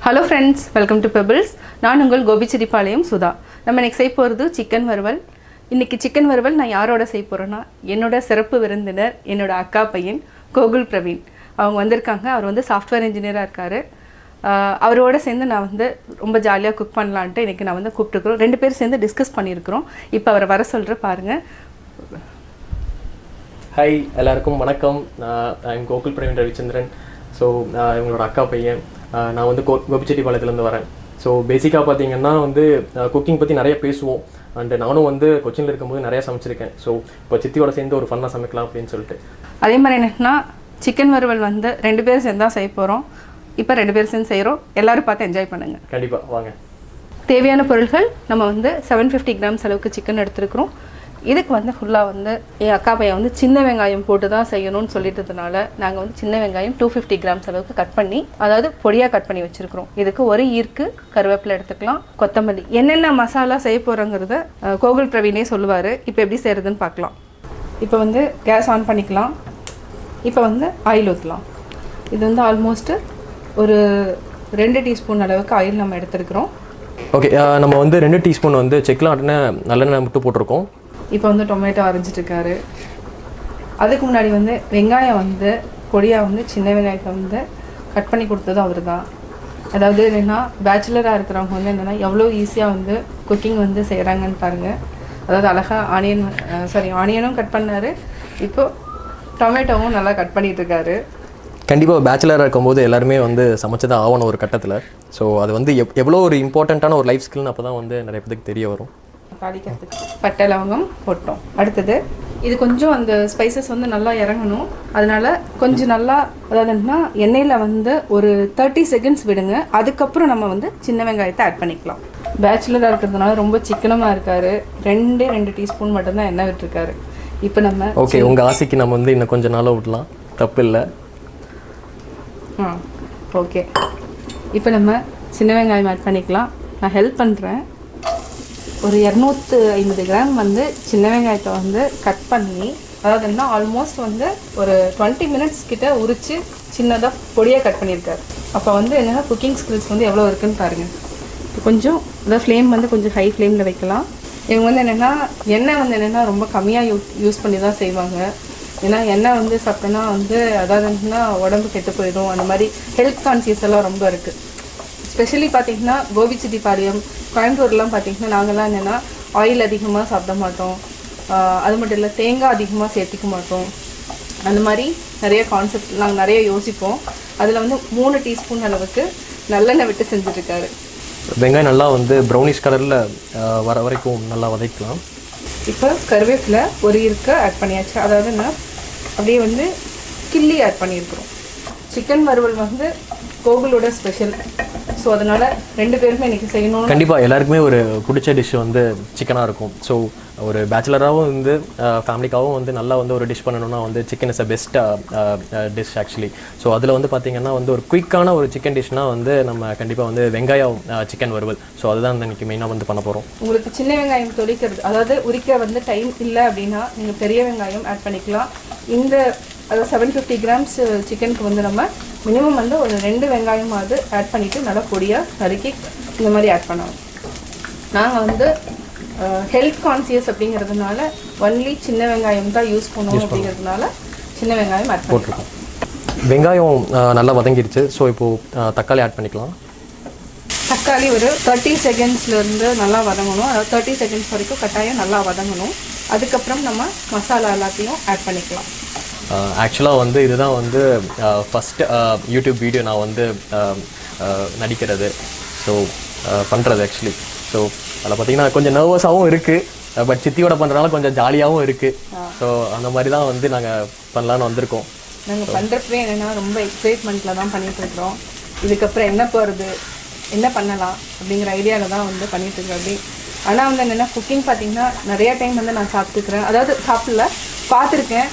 Hello friends, welcome to Pebbles. நான் உங்கள் கோபி சிரிப்பாளையம் சுதா. நம்ம இன்னைக்கு செய்ய போகிறது சிக்கன் வறுவல். இன்னைக்கு சிக்கன் வறுவல் நான் யாரோட செய்ய போகிறேன்னா என்னோட சிறப்பு விருந்தினர் என்னோட அக்கா பையன் கோகுல் பிரவீன் அவங்க வந்திருக்காங்க. அவர் வந்து சாஃப்ட்வேர் இன்ஜினியராக இருக்கார். அவரோட சேர்ந்து நான் வந்து ரொம்ப ஜாலியாக குக் பண்ணலான்ட்டு இன்றைக்கி நான் வந்து கூப்பிட்டுருக்குறோம். 2 பேர் சேர்ந்து டிஸ்கஸ் பண்ணியிருக்கிறோம். இப்போ அவரை வர சொல்கிற பாருங்கள். ஹாய் எல்லாருக்கும் வணக்கம். நான் கோகுல் பிரவீன் ரவிச்சந்திரன். ஸோ இவங்களோட அக்கா பையன். நான் வந்து கோபிச்செட்டிப்பாளையத்துலேருந்து வரேன். ஸோ பேசிக்காக பார்த்தீங்கன்னா வந்து குக்கிங் பற்றி நிறைய பேசுவோம். அண்டு நானும் வந்து கொச்சினில் இருக்கும்போது நிறையா சமைச்சிருக்கேன். ஸோ இப்போ சித்தியோட சேர்ந்து ஒரு ஃபன்னாக சமைக்கலாம் அப்படின்னு சொல்லிட்டு. அதே மாதிரி என்னன்னா சிக்கன் வறுவல் வந்து 2 பேர் சேர்ந்து தான் செய்ய போகிறோம். இப்போ 2 பேர் சேர்ந்து செய்கிறோம். எல்லோரும் பார்த்து என்ஜாய் பண்ணுங்கள். கண்டிப்பாக வாங்க. தேவையான பொருட்கள் நம்ம வந்து 750 கிராம்ஸ் அளவுக்கு சிக்கன் எடுத்துருக்குறோம். இதுக்கு வந்து ஃபுல்லாக வந்து என் அக்கா பையன் வந்து சின்ன வெங்காயம் போட்டு தான் செய்யணும்னு சொல்லிட்டதுனால நாங்கள் வந்து சின்ன வெங்காயம் 250 கிராம்ஸ் அளவுக்கு கட் பண்ணி, அதாவது பொடியாக கட் பண்ணி வச்சுருக்கிறோம். இதுக்கு ஒரு ஈர்க்கு கருவேப்பிலை எடுத்துக்கலாம், கொத்தமல்லி. என்னென்ன மசாலா செய்ய போகிறோங்கிறத கோகுல் பிரவீனே சொல்லுவார். இப்போ எப்படி செய்கிறதுன்னு பார்க்கலாம். இப்போ வந்து கேஸ் ஆன் பண்ணிக்கலாம். இப்போ வந்து ஆயில் ஊற்றலாம். இது வந்து ஆல்மோஸ்ட்டு ஒரு 2 டீஸ்பூன் அளவுக்கு ஆயில் நம்ம எடுத்துருக்குறோம். ஓகே, நம்ம வந்து 2 டீஸ்பூன் வந்து செக்லாம் நல்லெண்ணெய் மட்டும் போட்டிருக்கோம். இப்போ வந்து டொமேட்டோ அரைஞ்சிட்ருக்காரு. அதுக்கு முன்னாடி வந்து வெங்காயம் வந்து பொடியாக வந்து சின்ன வெங்காயத்தை வந்து கட் பண்ணி கொடுத்தது அவர் தான். அதாவது என்னென்னா பேச்சுலராக இருக்கிறவங்க வந்து என்னென்னா எவ்வளோ ஈஸியாக வந்து குக்கிங் வந்து செய்கிறாங்கன்னு பாருங்கள். அதாவது அழகாக ஆனியனும் கட் பண்ணார். இப்போது டொமேட்டோவும் நல்லா கட் பண்ணிகிட்ருக்காரு. கண்டிப்பாக பேச்சுலராக இருக்கும்போது எல்லாருமே வந்து சமைச்சதான் ஆகணும் ஒரு கட்டத்தில். ஸோ அது வந்து எவ்வளோ ஒரு இம்பார்ட்டண்ட்டான ஒரு லைஃப் ஸ்கில்னு அப்போ தான் வந்து நிறைய பேருக்கு தெரிய வரும். தாளிக்கிறதுக்கு பட்டை லவங்கம் போட்டோம். அடுத்தது இது கொஞ்சம் அந்த ஸ்பைசஸ் வந்து நல்லா இறங்கணும். அதனால் கொஞ்சம் நல்லா, அதாவது என்னன்னா எண்ணெயில் வந்து ஒரு 30 செகண்ட்ஸ் விடுங்க. அதுக்கப்புறம் நம்ம வந்து சின்ன வெங்காயத்தை ஆட் பண்ணிக்கலாம். பேச்சுலராக இருக்கிறதுனால ரொம்ப சிக்கனமாக இருக்கார். 2 டீஸ்பூன் மட்டும்தான் எண்ணெய் விட்டுருக்காரு. இப்போ நம்ம ஓகே, உங்கள் ஆசைக்கு நம்ம வந்து இன்னும் கொஞ்சம் நாளாக விடலாம், தப்பு இல்லை. ஓகே, இப்போ நம்ம சின்ன வெங்காயம் ஆட் பண்ணிக்கலாம். நான் ஹெல்ப் பண்ணுறேன். ஒரு 250 கிராம் வந்து சின்ன வெங்காயத்தை வந்து கட் பண்ணி, அதாவது என்ன ஆல்மோஸ்ட் வந்து ஒரு 20 மினிட்ஸ் கிட்ட உரித்து சின்னதாக பொடியாக கட் பண்ணியிருக்காரு. அப்போ வந்து என்னென்னா குக்கிங் ஸ்கில்ஸ் வந்து எவ்வளோ இருக்குதுன்னு பாருங்கள். கொஞ்சம் அதாவது ஃப்ளேம் வந்து கொஞ்சம் ஹை ஃப்ளேமில் வைக்கலாம். இவங்க வந்து என்னென்னா எண்ணெய் வந்து என்னென்னா ரொம்ப கம்மியாக யூஸ் பண்ணி தான் செய்வாங்க. ஏன்னா எண்ணெய் வந்து சாப்பிட்டோன்னா வந்து அதாவது என்னன்னா உடம்பு கெட்டு போயிடும். அந்த மாதிரி ஹெல்த் கான்சியஸ் எல்லாம் ரொம்ப இருக்குது. ஸ்பெஷலி பார்த்திங்கன்னா கோபிச்செட்டிப்பாளையம், கோயம்புத்தூர்லாம் பார்த்திங்கன்னா நாங்கள்லாம் என்னென்னா ஆயில் அதிகமாக சாப்பிட மாட்டோம். அது மட்டும் இல்லை, தேங்காய் அதிகமாக சேர்த்திக்க மாட்டோம். அந்த மாதிரி நிறைய கான்செப்ட் நாங்கள் நிறைய யோசிப்போம். அதில் வந்து 3 டீஸ்பூன் அளவுக்கு நல்லெண்ணெய் விட்டு செஞ்சுட்ருக்காரு. வெங்காயம் நல்லா வந்து ப்ரௌனிஷ் கலரில் வர வரைக்கும் நல்லா வதக்கலாம். இப்போ கருவேப்பிலை ஒரு இருக்க ஆட் பண்ணியாச்சு. அதாவது என்ன அப்படியே வந்து கிள்ளி ஆட் பண்ணியிருக்கிறோம். சிக்கன் வறுவல் வந்து கோகுலோட ஸ்பெஷல். ஸோ அதனால் 2 பேருமே இன்றைக்கி செய்யணும். கண்டிப்பாக எல்லாருக்குமே ஒரு பிடிச்ச டிஷ் வந்து சிக்கனாக இருக்கும். ஸோ ஒரு பேச்சுலராகவும் வந்து ஃபேமிலிக்காகவும் வந்து நல்லா வந்து ஒரு டிஷ் பண்ணணும்னா வந்து chicken is a best dish actually. So அதில் வந்து பார்த்திங்கன்னா வந்து ஒரு குயிக்கான ஒரு சிக்கன் டிஷ்னால் வந்து நம்ம கண்டிப்பாக வந்து வெங்காயம் சிக்கன் வறுவல். ஸோ அதுதான் வந்து இன்றைக்கி மெயினாக வந்து பண்ண போகிறோம். உங்களுக்கு சின்ன வெங்காயம் தொளிக்கிறது, அதாவது உரிக்க வந்து டைம் இல்லை அப்படின்னா நீங்கள் பெரிய வெங்காயம் ஆட் பண்ணிக்கலாம். இந்த அதாவது 750 கிராம்ஸ் சிக்கனுக்கு வந்து நம்ம மினிமம் வந்து ஒரு 2 வெங்காயமாவது ஆட் பண்ணிவிட்டு நல்லா பொடியாக நறுக்கி இந்த மாதிரி ஆட் பண்ணணும். நாங்கள் வந்து ஹெல்த் கான்சியஸ் அப்படிங்கிறதுனால ஒன்லி சின்ன வெங்காயம் தான் யூஸ் பண்ணுவோம். அப்படிங்கிறதுனால சின்ன வெங்காயம் ஆட் பண்ணிருக்கோம். வெங்காயம் நல்லா வதங்கிடுச்சு. ஸோ இப்போது தக்காளி ஆட் பண்ணிக்கலாம். தக்காளி ஒரு 30 செகண்ட்ஸ்லேருந்து நல்லா வதங்கணும். அதாவது 30 செகண்ட்ஸ் வரைக்கும் கட்டாயம் நல்லா வதங்கணும். அதுக்கப்புறம் நம்ம மசாலா எல்லாத்தையும் ஆட் பண்ணிக்கலாம். ஆக்சுவலாக வந்து இதுதான் வந்து ஃபஸ்ட்டு யூடியூப் வீடியோ நான் வந்து நடிக்கிறது. ஸோ பண்ணுறது ஆக்சுவலி. ஸோ அதில் பார்த்திங்கன்னா கொஞ்சம் நர்வஸாகவும் இருக்குது. பட் சித்தியோட பண்ணுறதுனால கொஞ்சம் ஜாலியாகவும் இருக்குது. ஸோ அந்த மாதிரி தான் வந்து நாங்கள் பண்ணலான்னு வந்திருக்கோம். நாங்கள் பண்ணுறப்பவே என்னென்னா ரொம்ப எக்ஸைட்மெண்ட்டில் தான் பண்ணிகிட்ருக்குறோம். இதுக்கப்புறம் என்ன போகிறது, என்ன பண்ணலாம் அப்படிங்கிற ஐடியாவில் தான் வந்து பண்ணிகிட்ருக்கோம். அப்படி ஆனால் வந்து என்னென்னா குக்கிங் பார்த்திங்கன்னா நிறையா டைம் வந்து நான் சாப்பிட்டுக்கிறேன். அதாவது சாப்பிடல, பார்த்துருக்கேன்.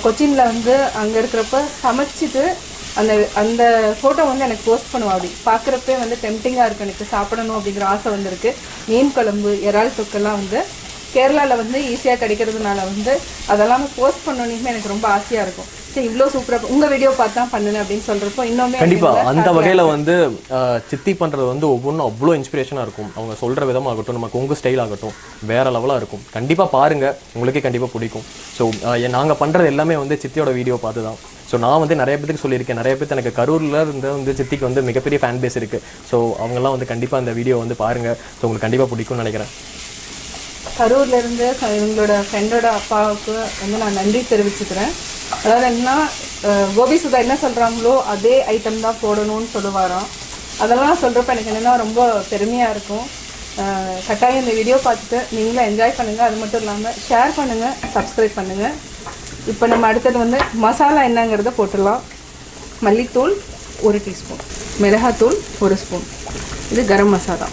கொச்சினில் வந்து அங்கே இருக்கிறப்ப சமைச்சிட்டு அந்த ஃபோட்டோ வந்து எனக்கு போஸ்ட் பண்ணுவா. அப்படி பார்க்குறப்பே வந்து டெம்டிங்காக இருக்குது, எனக்கு சாப்பிடணும் அப்படிங்கிற ஆசை வந்துருக்கு. மீன் குழம்பு, இறால் தொக்கெல்லாம் வந்து கேரளாவில் வந்து ஈஸியாக கிடைக்கிறதுனால வந்து அதெல்லாம் போஸ்ட் பண்ணோன்னே எனக்கு ரொம்ப ஆசையாக இருக்கும். சரி இவ்வளோ சூப்பராக உங்கள் வீடியோ பார்த்து தான் பண்ணுனேன் அப்படின்னு சொல்கிறப்போ இன்னுமே கண்டிப்பாக அந்த வகையில் வந்து சித்தி பண்ணுறது வந்து ஒவ்வொன்றும் அவ்வளோ இன்ஸ்பிரேஷனாக இருக்கும். அவங்க சொல்கிற விதமாகட்டும், நமக்கு உங்கள் ஸ்டைல் ஆகட்டும் வேறு லெவலாக இருக்கும். கண்டிப்பாக பாருங்கள், உங்களுக்கே கண்டிப்பாக பிடிக்கும். ஸோ நாங்கள் பண்ணுறது எல்லாமே வந்து சித்தியோட வீடியோ பார்த்து தான். ஸோ நான் வந்து நிறைய பேருக்கு சொல்லியிருக்கேன், நிறைய பேர் எனக்கு கரூரில் இருந்து வந்து சித்திக்கு வந்து மிகப்பெரிய ஃபேன் பேஸ் இருக்குது. ஸோ அவங்கெல்லாம் வந்து கண்டிப்பாக அந்த வீடியோ வந்து பாருங்கள். ஸோ உங்களுக்கு கண்டிப்பாக பிடிக்கும்னு நினைக்கிறேன். கரூர்லேருந்து இவங்களோட ஃப்ரெண்டோட அப்பாவுக்கு வந்து நான் நன்றி தெரிவிச்சுக்கிறேன். அதாவது என்னன்னா கோபி சுதா என்ன சொல்கிறாங்களோ அதே ஐட்டம் தான் போடணும்னு சொல்லுவாராம். அதெல்லாம் சொல்கிறப்ப எனக்கு என்னென்னா ரொம்ப பெருமையாக இருக்கும். கட்டாயம் இந்த வீடியோ பார்த்துட்டு நீங்களும் என்ஜாய் பண்ணுங்கள். அது மட்டும் இல்லாமல் ஷேர் பண்ணுங்கள், சப்ஸ்கிரைப் பண்ணுங்கள். இப்போ நம்ம அடுத்தது வந்து மசாலா என்னங்கிறத போட்டுடலாம். மல்லித்தூள் 1 டீஸ்பூன், மிளகாத்தூள் 1 ஸ்பூன், இது கரம் மசாலா.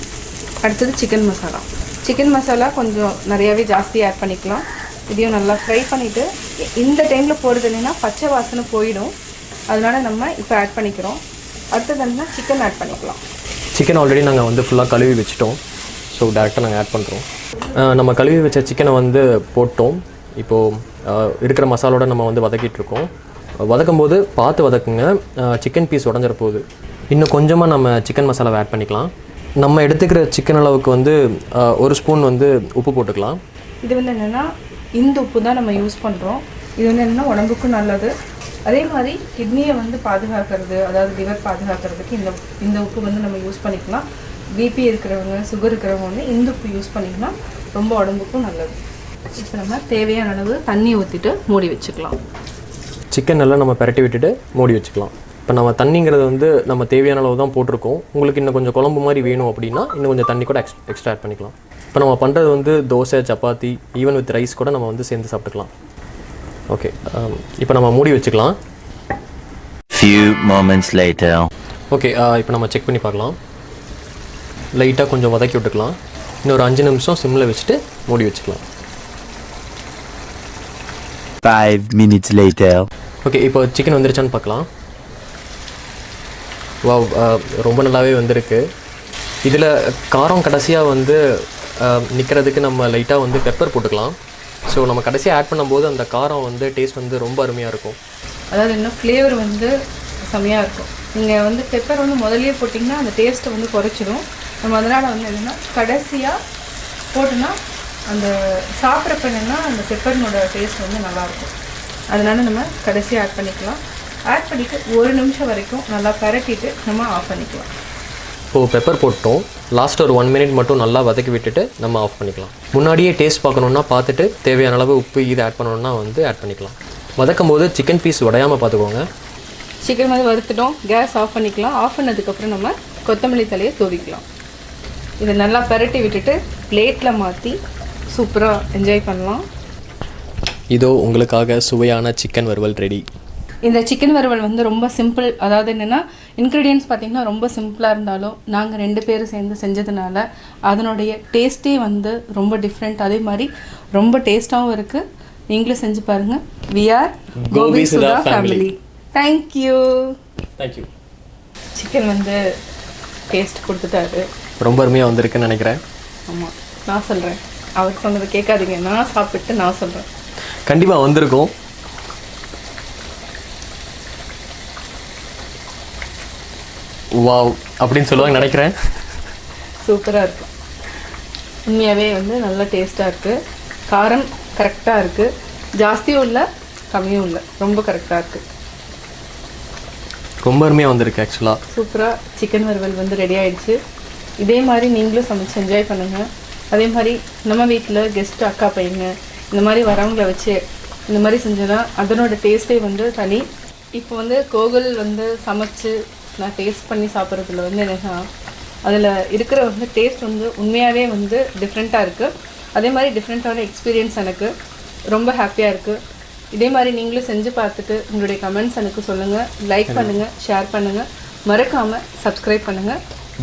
அடுத்தது சிக்கன் மசாலா. சிக்கன் மசாலா கொஞ்சம் நிறையாவே ஜாஸ்தி ஆட் பண்ணிக்கலாம். இதையும் நல்லா ஃப்ரை பண்ணிவிட்டு இந்த டைமில் போடுறது என்னென்னா பச்சை வாசனை போயிடும். அதனால் நம்ம இப்போ ஆட் பண்ணிக்கிறோம். அடுத்தது என்னன்னா சிக்கன் ஆட் பண்ணிக்கலாம். சிக்கன் ஆல்ரெடி நாங்கள் வந்து ஃபுல்லாக கழுவி வச்சுட்டோம். ஸோ டேரெக்டாக நாங்கள் ஆட் பண்ணுறோம். நம்ம கழுவி வச்ச சிக்கனை வந்து போட்டோம். இப்போது இருக்கிற மசாலோட நம்ம வந்து வதக்கிட்டுருக்கோம். வதக்கும் போது பார்த்து வதக்குங்க, சிக்கன் பீஸ் உடஞ்சிட போகுது. இன்னும் கொஞ்சமாக நம்ம சிக்கன் மசாலாவை ஆட் பண்ணிக்கலாம். நம்ம எடுத்துக்கிற சிக்கன் அளவுக்கு வந்து 1 ஸ்பூன் வந்து உப்பு போட்டுக்கலாம். இது வந்து என்னென்னா இந்த உப்பு தான் நம்ம யூஸ் பண்ணுறோம். இது வந்து என்னென்னா உடம்புக்கும் நல்லது. அதே மாதிரி கிட்னியை வந்து பாதுகாக்கிறது, அதாவது லிவர் பாதுகாக்கிறதுக்கு இந்த உப்பு வந்து நம்ம யூஸ் பண்ணிக்கலாம். பிபி இருக்கிறவங்க, சுகர் இருக்கிறவங்க வந்து இந்த உப்பு யூஸ் பண்ணிக்கலாம், ரொம்ப உடம்புக்கும் நல்லது. இப்போ நம்ம தேவையான அளவு தண்ணி ஊற்றிட்டு மூடி வச்சுக்கலாம். சிக்கன் நல்லா நம்ம பரட்டி விட்டுட்டு மூடி வச்சுக்கலாம். இப்போ நம்ம தண்ணிங்கிறது வந்து நம்ம தேவையான அளவு தான் போட்டிருக்கோம். உங்களுக்கு இன்னும் கொஞ்சம் குழம்பு மாதிரி வேணும் அப்படின்னா இன்னும் கொஞ்சம் தண்ணி கூட எக்ஸ்ட்ரா ஆட் பண்ணிக்கலாம். இப்போ நம்ம பண்ணுறது வந்து dosa, chapati, even with rice கூட நம்ம வந்து சேர்ந்து சாப்பிட்டுக்கலாம். ஓகே, இப்போ நம்ம மூடி வச்சுக்கலாம். Few moments later. ஓகே, இப்போ நம்ம செக் பண்ணி பார்க்கலாம். லைட்டாக கொஞ்சம் வதக்கி விட்டுக்கலாம். இன்னொரு 5 நிமிஷம் சிம்மில் வச்சுட்டு மூடி வச்சுக்கலாம். 5 minutes later. ஓகே, இப்போ சிக்கன் வந்துருச்சான்னு பார்க்கலாம். வாவ், ரொம்ப நல்லாவே வந்திருக்கு. இதில் காரம் கடைசியாக வந்து நிற்கிறதுக்கு நம்ம லைட்டாக வந்து பெப்பர் போட்டுக்கலாம். ஸோ நம்ம கடைசியாக ஆட் பண்ணும்போது அந்த காரம் வந்து டேஸ்ட் வந்து ரொம்ப அருமையாக இருக்கும். அதாவது இன்னும் ஃப்ளேவர் வந்து செம்மையாக இருக்கும். நீங்கள் வந்து பெப்பர் வந்து முதல்லையே போட்டிங்கன்னா அந்த டேஸ்ட்டை வந்து குறைச்சிடும். நம்ம அதனால் வந்து என்னென்னா கடைசியாக போட்டோன்னா அந்த சாப்பிட்றப்ப என்னென்னா அந்த பெப்பர்னோட டேஸ்ட் வந்து நல்லாயிருக்கும். அதனால் நம்ம கடைசியாக ஆட் பண்ணிக்கலாம். ஆட் பண்ணிவிட்டு 1 நிமிஷம் வரைக்கும் நல்லா பரட்டிட்டு நம்ம ஆஃப் பண்ணிக்கலாம். இப்போது பெப்பர் போட்டோம். லாஸ்ட் ஒரு 1 மினிட் மட்டும் நல்லா வதக்கி விட்டுட்டு நம்ம ஆஃப் பண்ணிக்கலாம். முன்னாடியே டேஸ்ட் பார்க்கணுன்னா பார்த்துட்டு தேவையான அளவு உப்பு இது ஆட் பண்ணணுன்னா வந்து ஆட் பண்ணிக்கலாம். வதக்கும் போது சிக்கன் பீஸ் உடையாமல் பார்த்துக்கோங்க. சிக்கன் வந்து வறுத்துட்டோம், கேஸ் ஆஃப் பண்ணிக்கலாம். ஆஃப் பண்ணதுக்கப்புறம் நம்ம கொத்தமல்லி தலையை தூவிக்கலாம். இதை நல்லா பரட்டி விட்டுட்டு பிளேட்டில் மாற்றி சூப்பராக என்ஜாய் பண்ணலாம். இதோ உங்களுக்காக சுவையான சிக்கன் வறுவல் ரெடி. இந்த சிக்கன் வறுவல் வந்து ரொம்ப சிம்பிள். அதாவது என்னென்னா இன்க்ரீடியன்ட்ஸ் பார்த்திங்கன்னா ரொம்ப சிம்பிளாக இருந்தாலும் நாங்கள் 2 பேரும் சேர்ந்து செஞ்சதுனால அதனுடைய டேஸ்ட்டே வந்து ரொம்ப டிஃப்ரெண்ட். அதே மாதிரி ரொம்ப டேஸ்ட்டாகவும் இருக்குது. நீங்களும் செஞ்சு பாருங்கள். We are Gobi Sudha family. Thank you. Chicken வந்து டேஸ்ட் கொடுத்துட்டாரு. ரொம்ப அருமையாக வந்திருக்குன்னு நினைக்கிறேன். ஆமாம், நான் சொல்கிறேன், அவர் சொன்னதை கேட்காதீங்க. நான் சாப்பிட்டு நான் சொல்கிறேன். கண்டிப்பாக வந்திருக்கும். வாவ் அப்படின்னு சொல்லுவாங்க நினைக்கிறேன். சூப்பராக இருக்குது. உண்மையாகவே வந்து நல்லா டேஸ்ட்டாக இருக்குது. காரம் கரெக்டாக இருக்குது. ஜாஸ்தியும் இல்லை, கம்மியும் இல்லை, ரொம்ப கரெக்டாக இருக்குது. ரொம்ப அருமையாக வந்திருக்கு. ஆக்சுவலாக சூப்பராக சிக்கன் வறுவல் வந்து ரெடி ஆகிடுச்சு. இதே மாதிரி நீங்களும் சமைச்சு என்ஜாய் பண்ணுங்கள். அதே மாதிரி நம்ம வீட்டில் கெஸ்ட்டு, அக்கா பையங்க இந்த மாதிரி வரவங்களை வச்சு இந்த மாதிரி செஞ்சோன்னா அதனோட டேஸ்ட்டே வந்து தனி. இப்போ வந்து கோகுல் வந்து சமைச்சு நான் டேஸ்ட் பண்ணி சாப்பிட்றதுல வந்து என்னென்னா அதில் இருக்கிற வந்து டேஸ்ட் வந்து உண்மையாகவே வந்து டிஃப்ரெண்ட்டாக இருக்குது. அதே மாதிரி டிஃப்ரெண்ட்டான எக்ஸ்பீரியன்ஸ் எனக்கு ரொம்ப ஹாப்பியாக இருக்குது. இதே மாதிரி நீங்களும் செஞ்சு பார்த்துட்டு உங்களுடைய கமெண்ட்ஸ் எனக்கு சொல்லுங்கள். லைக் பண்ணுங்கள், ஷேர் பண்ணுங்கள், மறக்காமல் சப்ஸ்கிரைப் பண்ணுங்கள்.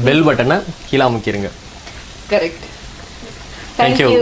பெல் பட்டனை கீழே அமுக்கிடுங்க. கரெக்ட். தேங்க்யூ.